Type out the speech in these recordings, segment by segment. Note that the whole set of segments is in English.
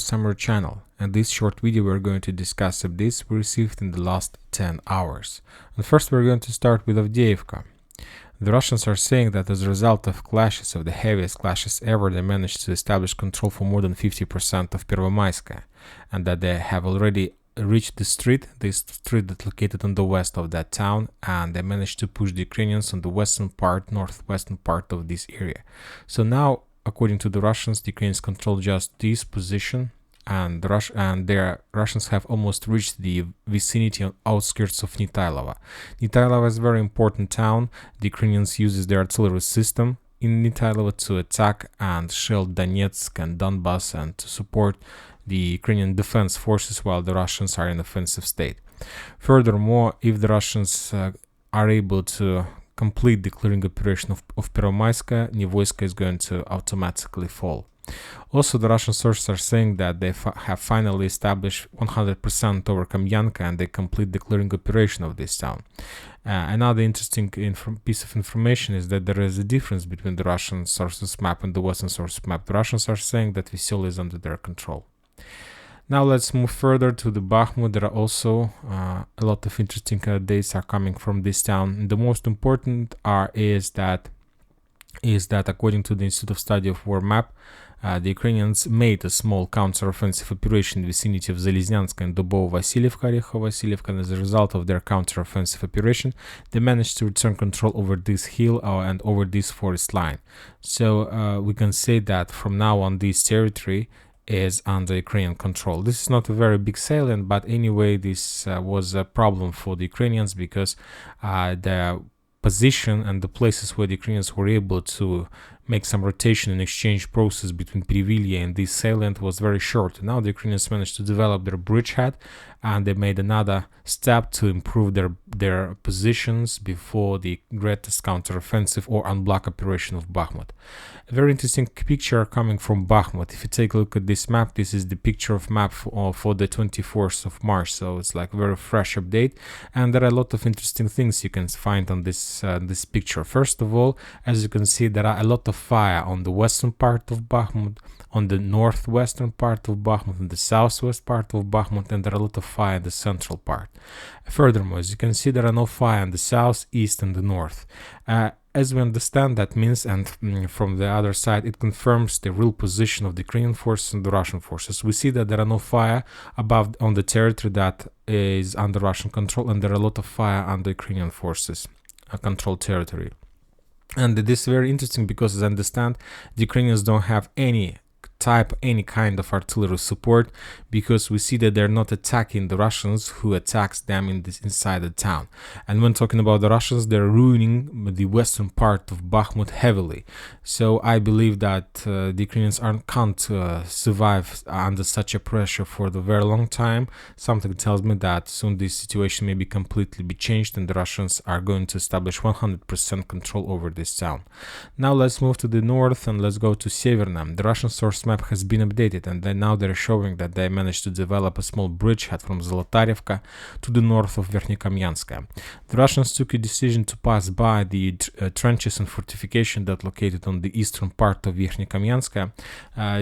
summary channel. In this short video we're going to discuss updates we received in the last 10 hours. And first we're going to start with Avdiivka. The Russians are saying that as a result of clashes, of the heaviest clashes ever, they managed to establish control for more than 50% of Pervomais'ke, and that they have already reached this street that's located on the west of that town, and they managed to push the Ukrainians on the northwestern part of this area. So now, according to the Russians, the Ukrainians control just this position, and the Russians have almost reached the vicinity and outskirts of Nitailova. Nitailova is a very important town. The Ukrainians use their artillery system in Nitailova to attack and shell Donetsk and Donbass and to support the Ukrainian defense forces while the Russians are in offensive state. Furthermore, if the Russians are able to complete the clearing operation of Pervomais'ke, Nivoyska is going to automatically fall. Also, the Russian sources are saying that they have finally established 100% over Kam'yanka and they complete the clearing operation of this town. Another interesting piece of information is that there is a difference between the Russian sources map and the Western sources map. The Russians are saying that Visel is under their control. Now let's move further to the Bakhmut. There are also a lot of interesting dates are coming from this town. And the most important is that according to the Institute of Study of War map, the Ukrainians made a small counter-offensive operation in the vicinity of Zaliznyansk and Dubovo-Vasilivka, and as a result of their counter-offensive operation, they managed to return control over this hill and over this forest line. So we can say that from now on this territory is under Ukrainian control. This is not a very big salient, but anyway, this was a problem for the Ukrainians because the position and the places where the Ukrainians were able to make some rotation and exchange process between Pervomais'ke and this salient was very short. Now the Ukrainians managed to develop their bridgehead and they made another step to improve their positions before the greatest counteroffensive or unblock operation of Bakhmut. A very interesting picture coming from Bakhmut. If you take a look at this map, this is the picture of map for the 24th of March, so it's like a very fresh update, and there are a lot of interesting things you can find on this picture. First of all, as you can see, there are a lot of fire on the western part of Bakhmut, on the northwestern part of Bakhmut, and the southwest part of Bakhmut, and there are a lot of fire in the central part. Furthermore, as you can see, there are no fire in the south, east, and the north. As we understand, that means, and from the other side, it confirms the real position of the Ukrainian forces and the Russian forces. We see that there are no fire above on the territory that is under Russian control, and there are a lot of fire under Ukrainian forces controlled territory. And this is very interesting because, as I understand, the Ukrainians don't have any kind of artillery support, because we see that they're not attacking the Russians who attacks them inside the town. And when talking about the Russians, they're ruining the western part of Bakhmut heavily. So I believe that the Ukrainians can't survive under such a pressure for the very long time. Something tells me that soon this situation may be completely changed and the Russians are going to establish 100% control over this town. Now let's move to the north and let's go to Severna. The Russian source map has been updated, and now they're showing that they managed to develop a small bridgehead from Zolotarivka to the north of Kam'yanka. The Russians took a decision to pass by the trenches and fortification that located on the eastern part of Kam'yanka.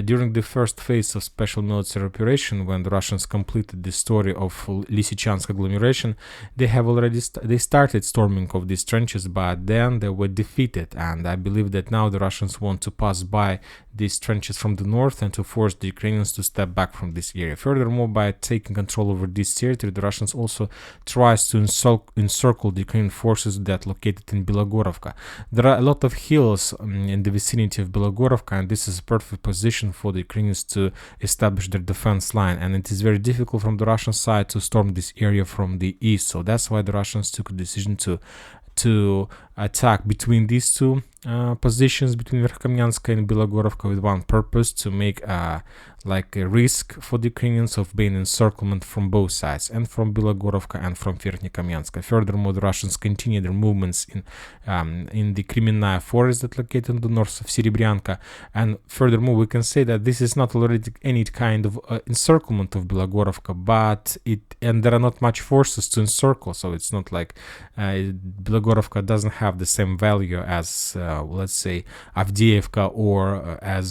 During the first phase of special military operation, when the Russians completed the story of Lysychansk agglomeration, they started storming of these trenches, but then they were defeated, and I believe that now the Russians want to pass by these trenches from the north and to force the Ukrainians to step back from this area. Furthermore, by taking control over this territory, the Russians also tries to encircle the Ukrainian forces that located in Bilohorivka. There are a lot of hills in the vicinity of Bilohorivka, and this is a perfect position for the Ukrainians to establish their defense line, and it is very difficult from the Russian side to storm this area from the east. So that's why the Russians took a decision to attack between these two positions, between Kam'yanka and Bilohorivka, with one purpose: to make like a risk for the Ukrainians of being encirclement from both sides, and from Bilohorivka and from Kam'yanka. Furthermore, the Russians continue their movements in the Kremenная forest that located on the north of Serebryanka, and furthermore we can say that this is not already any kind of encirclement of Bilohorivka, but there are not much forces to encircle, so it's not like Bilohorivka doesn't have the same value as, let's say, Avdiivka or as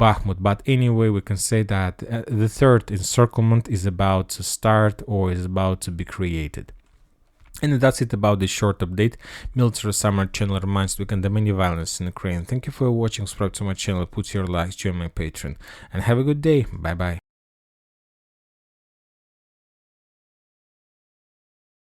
Bakhmut. But anyway, we can say that the third encirclement is about to start or is about to be created. And that's it about this short update. Military Summer channel reminds we condemn any violence in Ukraine. Thank you for watching. Subscribe to my channel, put your likes, join my Patreon, and have a good day. Bye bye.